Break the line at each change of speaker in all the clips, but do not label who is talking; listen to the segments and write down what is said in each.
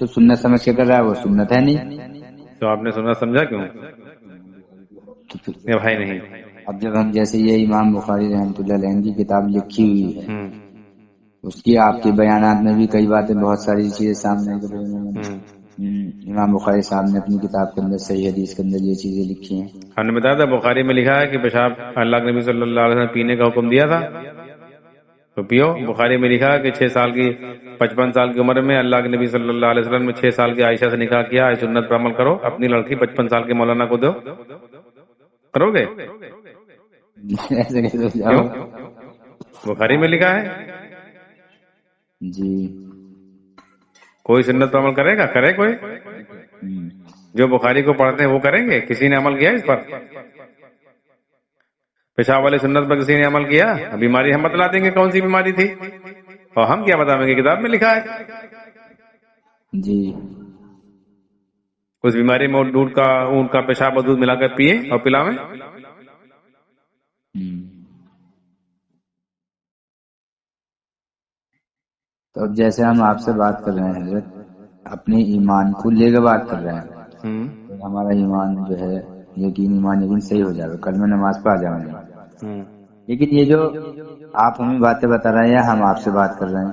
تو سنت سمجھ کے کر رہا ہے، وہ سنت ہے نہیں.
تو آپ نے سنت سمجھا کیوں؟
تو پھر
یا بھائی نہیں.
اب جب ہم جیسے یہ امام بخاری رحمۃ اللہ علیہ کی کتاب لکھی ہوئی ہے، اس کی آپ کے بیانات میں بھی کئی باتیں، بہت ساری چیزیں سامنے امام بخاری صاحب نے اپنی کتاب کے اندر صحیح حدیث کے اندر یہ چیزیں لکھی ہیں.
ہم نے بتایا تھا بخاری میں لکھا ہے کہ پیشاب اللہ کے نبی صلی اللہ علیہ وسلم پینے کا حکم دیا تھا تو پیو. بخاری میں لکھا ہے کہ 6 سال کی 55 سال کی عمر میں اللہ کے نبی صلی اللہ علیہ وسلم نے 6 سال کی عائشہ سے نکاح کیا. اس سنت پر عمل کرو. اپنی لڑکی 55 سال کے مولانا کو دو. کرو گے؟
ایسے کیسے ہو
کیوں؟
جاؤ؟
بخاری میں لکھا ہے.
جی
کوئی سنت پر عمل کرے گا؟ کرے کوئی؟ جو بخاری کو پڑھتے ہیں وہ کریں گے؟ کسی نے عمل کیا اس پر؟ پیشاب والی سنت پر کسی نے عمل کیا؟ بیماری ہم بتلا دیں گے کون سی بیماری تھی، اور ہم کیا بتائیں گے؟ کتاب میں لکھا ہے.
جی
اس بیماری میں اونٹ کا پیشاب اور دودھ ملا کر پیے اور پلاویں.
تو اب جیسے ہم آپ سے بات کر رہے ہیں حضرت، اپنے ایمان کو لے کے بات کر رہے ہیں، ہمارا ایمان جو ہے یقین صحیح ہو جائے گا، کل میں نماز پہ آ جاؤں گا. لیکن یہ جو آپ ہمیں باتیں بتا رہے ہیں یا ہم آپ سے بات کر رہے ہیں،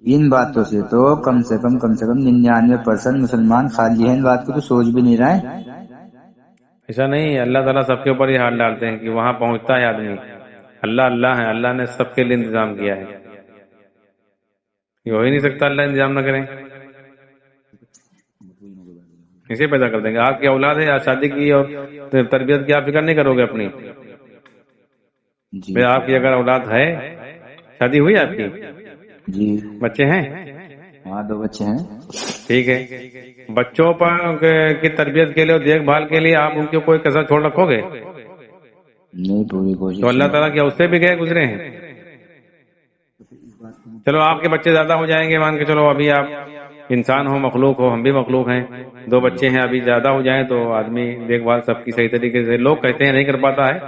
ان باتوں سے تو کم سے کم 99% مسلمان خالی ہیں، ان بات کو تو سوچ بھی نہیں رہے.
ایسا نہیں، اللہ تعالیٰ سب کے اوپر یہ حال ڈالتے ہیں کہ وہاں پہنچتا ہے آدمی. اللہ ہے، اللہ نے سب کے لیے انتظام کیا ہے. یہ ہو ہی نہیں سکتا اللہ انتظام نہ کریں. اسے پیدا کر دیں گے. آپ کی اولاد ہے، آپ شادی کی اور تربیت کی آپ فکر نہیں کرو گے اپنی.
جی
آپ کی اگر اولاد ہے، شادی ہوئی آپ کی،
جی
بچے ہیں؟
ہاں 2 بچے ہیں.
ٹھیک ہے. بچوں پر کی تربیت کے لیے اور دیکھ بھال کے لیے آپ ان کو کوئی کسر چھوڑ رکھو گے؟
نہیں، پوری کوشش.
تو اللہ تعالیٰ کیا اس سے بھی گئے گزرے ہیں؟ چلو آپ کے بچے زیادہ ہو جائیں گے، مان کے چلو ابھی آپ انسان ہو، مخلوق ہو، ہم بھی مخلوق ہیں. 2 بچے ہیں، ابھی زیادہ ہو جائیں تو آدمی دیکھ بھال سب کی صحیح طریقے سے، لوگ کہتے ہیں نہیں کر پاتا ہے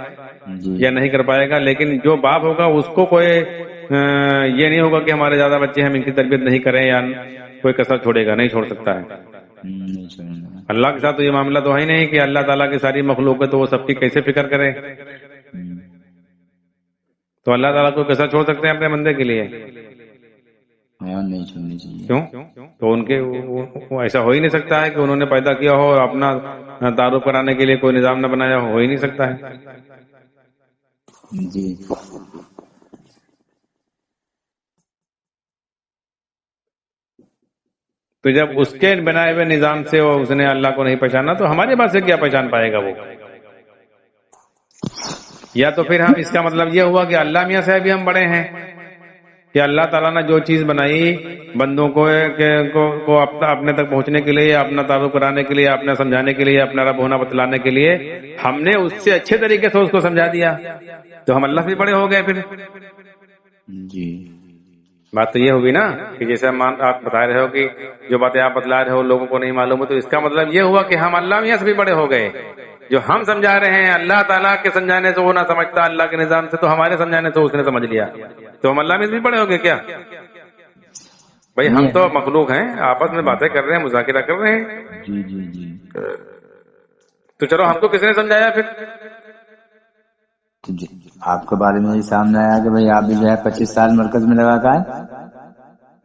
یا نہیں کر پائے گا، لیکن جو باپ ہوگا اس کو کوئی یہ نہیں ہوگا کہ ہمارے زیادہ بچے ہیں ہم ان کی تربیت نہیں کریں، یا کوئی کسر چھوڑے گا، نہیں چھوڑ سکتا ہے. اللہ کے ساتھ تو یہ معاملہ تو ہے ہی نہیں کہ اللہ تعالیٰ کی ساری مخلوق ہے تو وہ سب کی کیسے فکر کرے. تو اللہ تعالیٰ کو کیسا چھوڑ سکتے ہیں اپنے بندے کے لیے؟
نہیں چھوڑنی چاہیے.
کیوں؟ تو ان کے ایسا ہو ہی نہیں سکتا ہے کہ انہوں نے پیدا کیا ہو اور اپنا تعارف کرانے کے لیے کوئی نظام نہ بنایا ہو ہی نہیں سکتا ہے.
جی
تو جب اس کے بنائے ہوئے نظام سے اس نے اللہ کو نہیں پہچانا تو ہمارے پاس سے کیا پہچان پائے گا وہ؟ یا تو پھر ہم اس کا مطلب یہ ہوا کہ اللہ میاں سے بھی ہم بڑے ہیں کہ اللہ تعالیٰ نے جو چیز بنائی بندوں کو اپنے تک پہنچنے کے لیے، اپنا تعارف کرانے کے لیے، اپنا سمجھانے کے لیے، اپنا رب ہونا بتلانے کے لیے، ہم نے اس سے اچھے طریقے سے اس کو سمجھا دیا تو ہم اللہ سے بڑے ہو گئے. پھر
جی
بات تو یہ ہوگی نا کہ جیسے آپ بتا رہے ہو کہ جو باتیں آپ بتلا رہے ہو لوگوں کو نہیں معلوم ہو، تو اس کا مطلب یہ ہوا کہ ہم اللہ میاں سے بھی بڑے ہو گئے. جو ہم سمجھا رہے ہیں اللہ تعالیٰ کے سمجھانے سے وہ نہ سمجھتا اللہ کے نظام سے، تو ہمارے سمجھانے سے اس نے سمجھ لیا تو ہم اللہ میں سے بھی بڑے ہو گئے کیا؟ بھائی ہم تو مخلوق ہیں، آپس میں باتیں کر رہے ہیں، مذاکرہ کر رہے ہیں.
جی جی جی
تو چلو ہم کو کس نے سمجھایا پھر؟
آپ کے بارے میں یہ سامنے آیا کہ بھائی آپ بھی جو ہے 25 سال مرکز میں لگا کر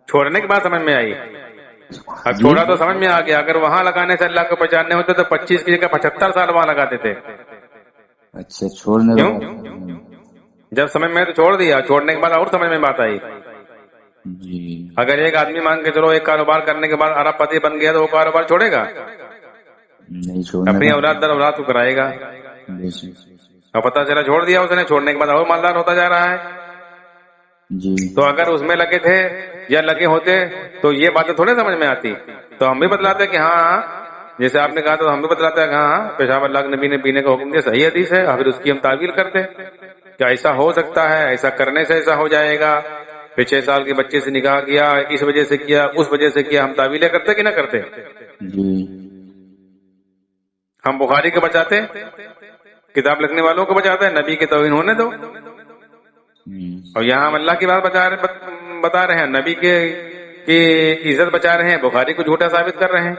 چھوڑنے کے بعد سمجھ میں آئی. اب چھوڑا تو سمجھ میں آ گیا. اگر وہاں لگانے سے اللہ کو پہچاننے ہوتے تو 25 کی جگہ 75 سال وہاں لگاتے تھے.
اچھا چھوڑنے
کیوں؟ جب سمجھ میں تو چھوڑ دیا، چھوڑنے کے بعد اور سمجھ میں بات آئی.
جی
اگر ایک آدمی مان کے چلو ایک کاروبار کرنے کے بعد ارب پتی بن گیا تو وہ کاروبار چھوڑے گا؟
نہیں چھوڑنے
اپنی اولاد در اولاد کو کرائے گا. اور پتا چلا چھوڑ دیا اس نے، چھوڑنے کے بعد اور مالدار ہوتا جا رہا ہے.
جی
تو اگر اس میں لگے تھے یا لگے ہوتے تو یہ باتیں تھوڑے سمجھ میں آتی. تو ہم بھی بتلاتے کہ ہاں جیسے آپ نے کہا تو ہم بھی بتلاتے ہیں کہ ہاں پیشاب اللہ کے نبی نے پینے کا حکم دیا، صحیح حدیث ہے. اور پھر اس کی ہم تعویل کرتے کہ ایسا ہو سکتا ہے، ایسا کرنے سے ایسا ہو جائے گا. پھر 6 سال کے بچے سے نکاح کیا، اس وجہ سے کیا، اس وجہ سے کیا. ہم تعویلیں کرتے کہ نہ کرتے؟
جی
ہم بخاری کو بچاتے، کتاب لکھنے والوں کو بچاتے ہیں، نبی کی توہین ہونے دو. اور یہاں ہم اللہ کی بات بتا رہے ہیں، نبی کے کہ عزت بچا رہے ہیں، بخاری کو جھوٹا ثابت کر رہے ہیں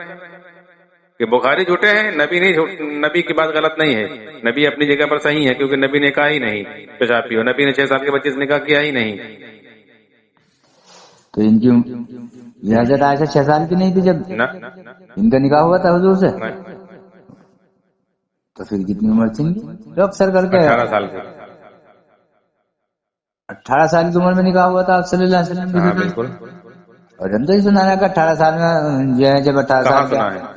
کہ بخاری جھوٹے ہیں، نبی نہیں، نبی کی بات غلط نہیں ہے، نبی اپنی جگہ پر صحیح ہے، کیونکہ نبی نے کہا ہی نہیں پیشاب پیو، نبی نے 6 سال کے بچے سے نکاح کیا ہی نہیں.
تو ان کی حضرت عائشہ 6 سال کی نہیں تھی جب ان کا نکاح ہوا تھا حضور سے؟ تو پھر کتنی عمر تھی ان کی جو اکثر کر کے
18 سال کی.
18 سال کی عمر میں نکاح ہوا تھا آپ صلی اللہ علیہ وسلم کی.
ہاں بالکل.
اور ہم تو یہ سنا کہ 18 سال میں جو ہے جب 18
کہاں
سال
سنا ہے؟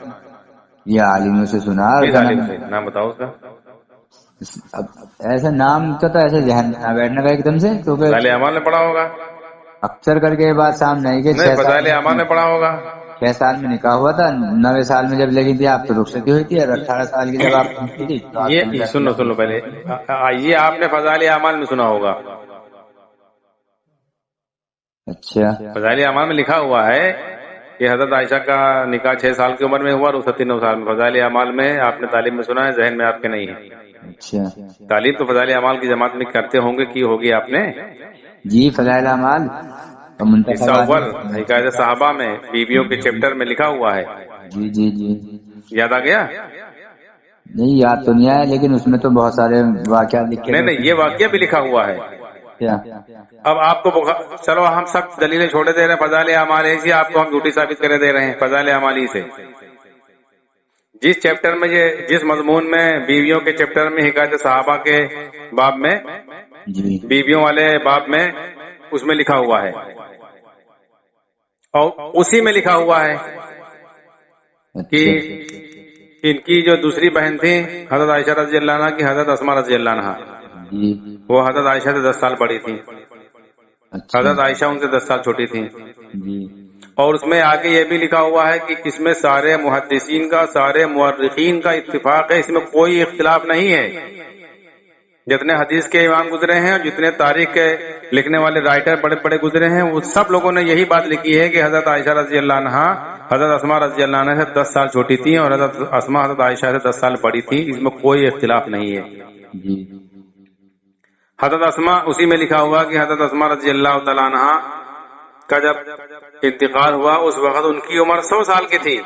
یہ عالموں سے سنا.
کس عالم سے؟ نام بتاؤ اس کا.
اب ایسے نام کا تو ایسے ذہن میں نہ بیٹھنے کا ایک دم سے، کیونکہ
فضائل اعمال میں پڑھا ہوگا.
اکثر کر کے یہ بات سامنے آئی کہ
نہیں، فضائل اعمال میں پڑھا ہوگا.
6 سال میں نکاح ہوا تھا، 9 سال میں جب لگی تھی آپ تو رخصتی ہوئی تھی، اور 18 سال کی جب آپ پہنچی تھی تو آپ
یہ سن لو پہلے، یہ آپ نے فضائل اعمال میں سنا ہوگا.
اچھا،
فضائل اعمال میں لکھا ہوا ہے کہ حضرت عائشہ کا نکاح 6 سال کی عمر میں ہوا، رخصتی 9 سال میں. فضائل اعمال میں آپ نے تعلیم میں سنا ہے، ذہن میں آپ کے نہیں ہے.
اچھا،
تعلیم تو فضائل اعمال کی جماعت میں کرتے ہوں گے، کی ہوگی آپ نے.
جی فضائل اعمال
حصہ اول حکایت صحابہ میں بیویوں کے چیپٹر میں لکھا ہوا ہے.
جی جی جی،
یاد آ گیا؟
نہیں یاد تو نہیں آیا، لیکن اس میں تو بہت سارے واقعات لکھے.
نہیں، یہ واقعہ بھی لکھا ہوا ہے.
کیا؟
اب آپ کو چلو ہم سب دلیلیں چھوڑے دے رہے ہیں، فضائل اعمال ایسی آپ کو ہم جھوٹی ثابت کرے دے رہے ہیں. فضائل اعمال ہی سے جس چیپٹر میں جس مضمون میں بیویوں کے چیپٹر میں حکایت صحابہ کے باب میں، بیویوں والے باب میں، اس میں لکھا ہوا ہے، اور اسی میں لکھا ہوا ہے کہ ان کی جو دوسری بہن تھی حضرت عائشہ رضی اللہ عنہ کی، حضرت اسماء رضی اللہ عنہ، وہ حضرت عائشہ سے 10 سال بڑی تھی. حضرت عائشہ ان سے 10 سال چھوٹی تھی. اور اس میں آگے یہ بھی لکھا ہوا ہے کہ اس میں سارے محدثین کا، سارے مورخین کا اتفاق ہے، اس میں کوئی اختلاف نہیں ہے. جتنے حدیث کے امام گزرے ہیں اور جتنے تاریخ کے لکھنے والے رائٹر بڑے بڑے گزرے ہیں، وہ سب لوگوں نے یہی بات لکھی ہے کہ حضرت عائشہ رضی اللہ عنہ حضرت اسماء رضی اللہ عنہ سے 10 سال چھوٹی تھی، اور حضرت اسماء حضرت عائشہ سے 10 سال بڑی تھی. اس میں کوئی اختلاف نہیں ہے. حضرت اسماء، اسی میں لکھا ہوا کہ حضرت اسماء رضی اللہ تعالیٰ عنہ کا جب انتقال ہوا اس وقت ان کی عمر 100 سال کی تھی.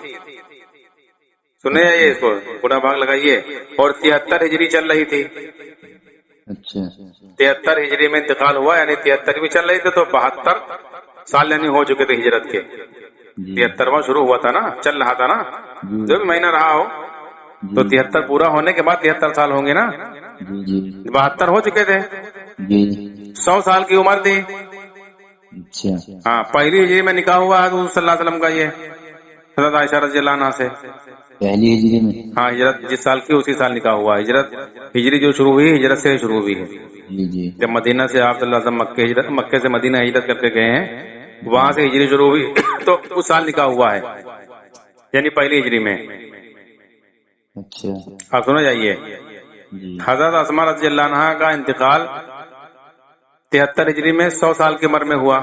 سنے یہ اس کو پورا بھاگ لگائیے. اور 73 ہجری چل رہی تھی.
اچھا،
73 ہجری میں انتقال ہوا، یعنی 73 بھی چل رہی تھی، تو 72 سال یعنی ہو چکے تھے ہجرت کے. 73واں شروع ہوا تھا نا، چل رہا تھا نا، جو بھی مہینہ رہا ہو، تو 73 پورا ہونے کے بعد 73 سال ہوں گے نا. 72 ہو چکے تھے، 100 سال کی عمر تھی. ہاں، پہلی ہجری میں نکاح ہوا ہے حضور صلی اللہ علیہ وسلم کا، یہ حضرت عائشہ رضی اللہ عنہ سے
پہلی ہجری میں.
ہاں، ہجرت جس سال کی اسی سال نکاح ہوا. ہجری جو شروع ہوئی، ہجرت سے شروع ہوئی ہے. جب مدینہ سے آپ صلی اللہ علیہ وسلم مکے سے مدینہ ہجرت کر کے گئے ہیں، وہاں سے ہجری شروع ہوئی تو اس سال نکاح ہوا ہے، یعنی پہلی ہجری میں.
اچھا،
آپ سنا جائیے. حضرت اسماء رضی اللہ عنہ کا انتقال 73 ہجری میں 100 سال کی عمر میں ہوا.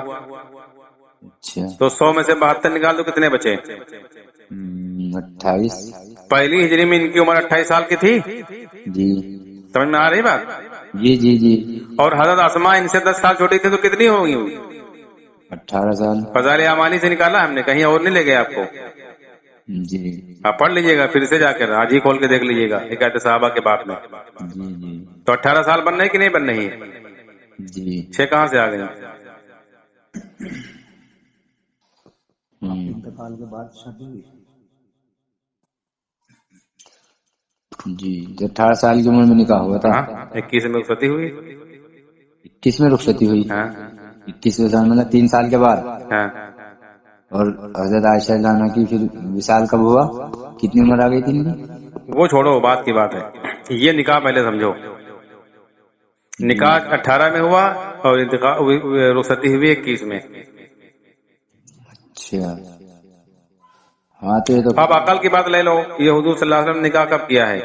تو 100 میں سے 72 نکال دو، کتنے بچے؟
28.
پہلی ہجری میں ان کی عمر 28 سال کی تھی.
جی،
سمجھ میں آ رہی بات؟
جی جی جی.
اور حضرت اسماء ان سے 10 سال چھوٹی تھی، تو کتنی ہوگی؟
18 سال.
فضائل اعمال سے نکالا ہم نے، کہیں اور نہیں لے گئے آپ کو.
جی،
آپ پڑھ لیجئے گا پھر سے جا کر، آج ہی کھول کے دیکھ لیجئے گا حکایت صحابہ کے باب میں. تو 18 سال بن رہے کہ نہیں بن رہی؟
جی.
6 کہاں سے آ گئے؟
انتقال کے بعد شادی ہوئی. جی، 18 سال کی عمر میں نکاح ہوا تھا.
21 میں رخصتی ہوئی.
21 میں رخصتی ہوئی. 21 سال مطلب 3 سال کے بعد. اور حضرت عائشہ عنہ کی پھر وصال کب ہوا؟ کتنی عمر آ گئی تھی ان کی؟
وہ چھوڑو، بات کی بات ہے. یہ نکاح پہلے سمجھو. نکاح 18 میں ہوا اور رخصتی ہوئی 21 میں.
اچھا، ہاں تو یہ تو
اب عقل کی بات لے لو. یہ حضور صلی اللہ علیہ وسلم نکاح کب کیا ہے؟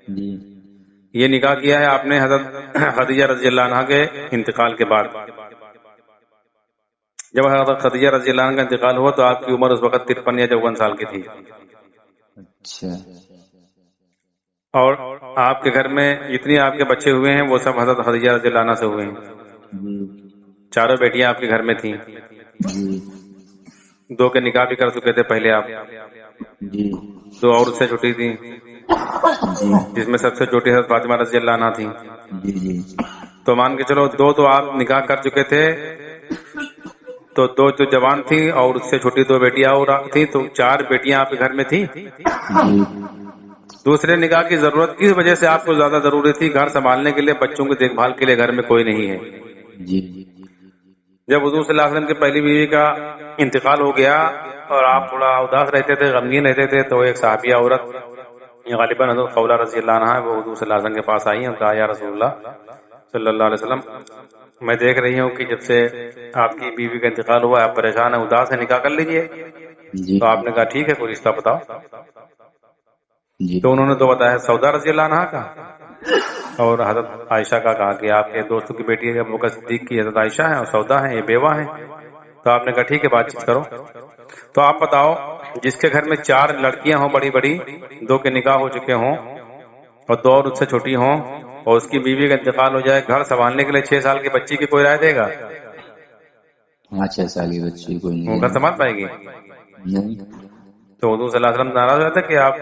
جی،
یہ نکاح کیا ہے آپ نے حضرت خدیجہ رضی اللہ عنہ کے انتقال کے بعد. جب حضرت خدیجہ رضی اللہ عنہ کا انتقال ہوا تو آپ کی عمر اس وقت 53 یا 54 سال کی تھی.
اچھا.
اور آپ کے گھر میں جتنی آپ کے بچے ہوئے ہیں وہ سب حضرت خدیجہ رضی اللہ عنہ سے ہوئے ہیں. 4 بیٹیاں آپ کے گھر میں تھیں. دو کے نکاح بھی کر چکے تھے پہلے آپ؟
جی
2 عورت سے چھوٹی تھی،
جی
جس میں سب سے چھوٹی حضرت فاطمہ رضی اللہ عنہا تھی.
جی جی
تو مان کے چلو 2 تو آپ نکاح کر چکے تھے، تو 2 جو جوان تھی اور اس سے چھوٹی 2 بیٹیاں اور تھی، تو 4 بیٹیاں آپ کے گھر میں تھی.
جی
دوسرے نکاح کی ضرورت کس وجہ سے آپ کو زیادہ ضروری تھی؟ گھر سنبھالنے کے لیے، بچوں کی دیکھ بھال کے لیے گھر میں کوئی نہیں ہے.
جی
جب حضور صلی اللہ علیہ وسلم کی پہلی بیوی کا انتقال ہو گیا اور آپ تھوڑا اداس رہتے تھے، غمگین رہتے تھے، تو ایک صحابیہ عورت غالباً حضرت خولہ رضی اللہ عنہا وہ حضور صلی اللہ علیہ وسلم کے پاس آئی اور کہا یا رسول اللہ صلی اللہ علیہ وسلم، میں دیکھ رہی ہوں کہ جب سے آپ کی بیوی کا انتقال ہوا آپ پریشان ہیں، اداس ہے، نکاح کر لیجئے.
جی
تو آپ نے کہا ٹھیک ہے، کوئی رشتہ بتاؤ.
جی
تو انہوں نے تو بتایا سودا رضی اللہ عنہا کا اور حضرت عائشہ کا، کہا کہ آپ کے دوستوں کی بیٹی ہے ابو بکر صدیق کی حضرت عائشہ ہیں اور سودا ہیں، یہ بیوہ ہیں. تو آپ نے کہا ٹھیک ہے، بات چیت کرو. تو آپ بتاؤ، جس کے گھر میں 4 لڑکیاں ہوں بڑی بڑی، 2 کے نکاح ہو چکے ہوں اور 2 اور اس سے چھوٹی ہوں، اور اس کی بیوی کا انتقال ہو جائے، گھر سنبھالنے کے لیے 6 سال کی بچی کی کوئی رائے دے گا؟
6 سال کی بچی کوئی
وہ
نہیں
گھر سنبھال پائے گی؟
نہیں.
تو حضور صلی اللہ علیہ وسلم ناراض ہوتا کہ آپ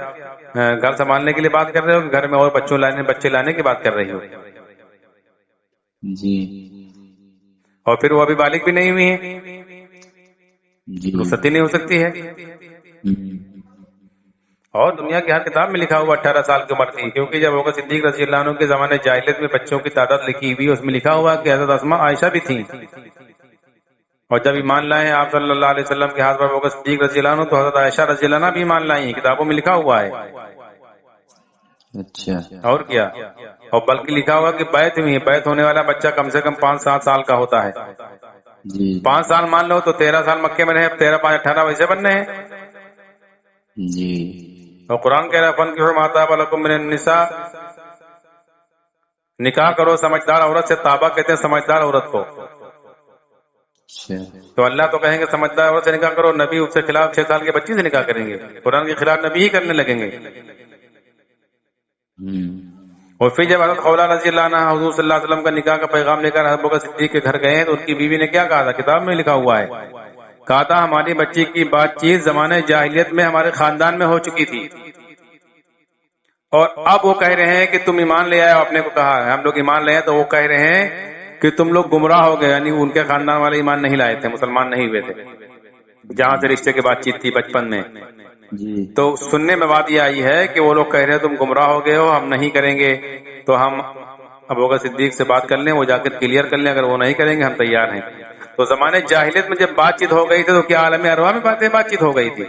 گھر سنبھالنے کے لیے بات کر رہے ہو کہ گھر میں اور بچے لانے کی بات کر رہی ہو؟
جی
اور پھر وہ ابھی بالغ بھی نہیں ہوئی ہیں،
جی
رخصتی نہیں ہو سکتی ہے. اور دنیا کی ہر کتاب میں لکھا ہوا 18 سال کی عمر تھی، کیونکہ جب ابو بکر صدیق رضی اللہ عنہ کے زمانے جاہلیت میں بچوں کی تعداد لکھی ہوئی، اس میں لکھا ہوا کہ حضرت اسماء عائشہ بھی تھیں. اور جب ایمان لائے ہیں آپ صلی اللہ علیہ وسلم کے ہاتھ پر ابو بکر صدیق رضی اللہ عنہ، تو حضرت عائشہ رضی اللہ عنہ بھی ایمان لائی ہیں، کتابوں میں لکھا ہوا ہے.
اچھا.
اور کیا، اور بلکہ لکھا ہوا کہ بیعت ہوئی ہے، بیعت ہونے والا بچہ کم سے کم 5-7 سال کا ہوتا ہے.
جی
5 سال مان لو تو 13 سال مکے میں رہے، 13 5 18 ویسے بننے ہیں.
جی
اور قرآن کہہ رہا ہے فَانكِحُوا مَا طَابَ لَكُم مِّنَ النِّسَاءِ، نکاح کرو سمجھدار عورت سے. طابہ کہتے ہیں سمجھدار عورت کو.
اچھا.
تو اللہ تو کہیں گے سمجھدار عورت سے نکاح کرو، نبی اس کے خلاف 6 سال کے بچی سے نکاح کریں گے، قرآن کے خلاف نبی ہی کرنے لگیں گے. اور پھر جب حضرت خولہ رضی اللہ عنہ حضور صلی اللہ علیہ وسلم کا نکاح کا پیغام لے کر حضرت بکر صدیق کے گھر گئے ہیں، تو ان کی بیوی نے کیا کہا تھا؟ کتاب میں لکھا ہوا ہے، کہا تھا ہماری بچی کی بات چیت زمانے جاہلیت میں ہمارے خاندان میں ہو چکی تھی، اور اب وہ کہہ رہے ہیں کہ تم ایمان لے آئے. اپنے کو کہا ہے ہم لوگ ایمان لے آئے، تو وہ کہہ رہے ہیں کہ تم لوگ گمراہ ہو گئے، یعنی ان کے خاندان والے ایمان نہیں لائے تھے، مسلمان نہیں ہوئے تھے جہاں سے رشتے کی بات چیت تھی بچپن میں.
جی
تو سننے میں بات یہ آئی ہے کہ وہ لوگ کہہ رہے ہیں تم گمراہ ہو گئے ہو، ہم نہیں کریں گے. تو ہم ابو بکر صدیق سے بات کر لیں، وہ جا کر کلیئر کر لیں، اگر وہ نہیں کریں گے ہم تیار ہیں. تو زمانے جاہلیت میں جب بات چیت ہو گئی تھی تو کیا عالم ارواح میں بات چیت ہو گئی تھی؟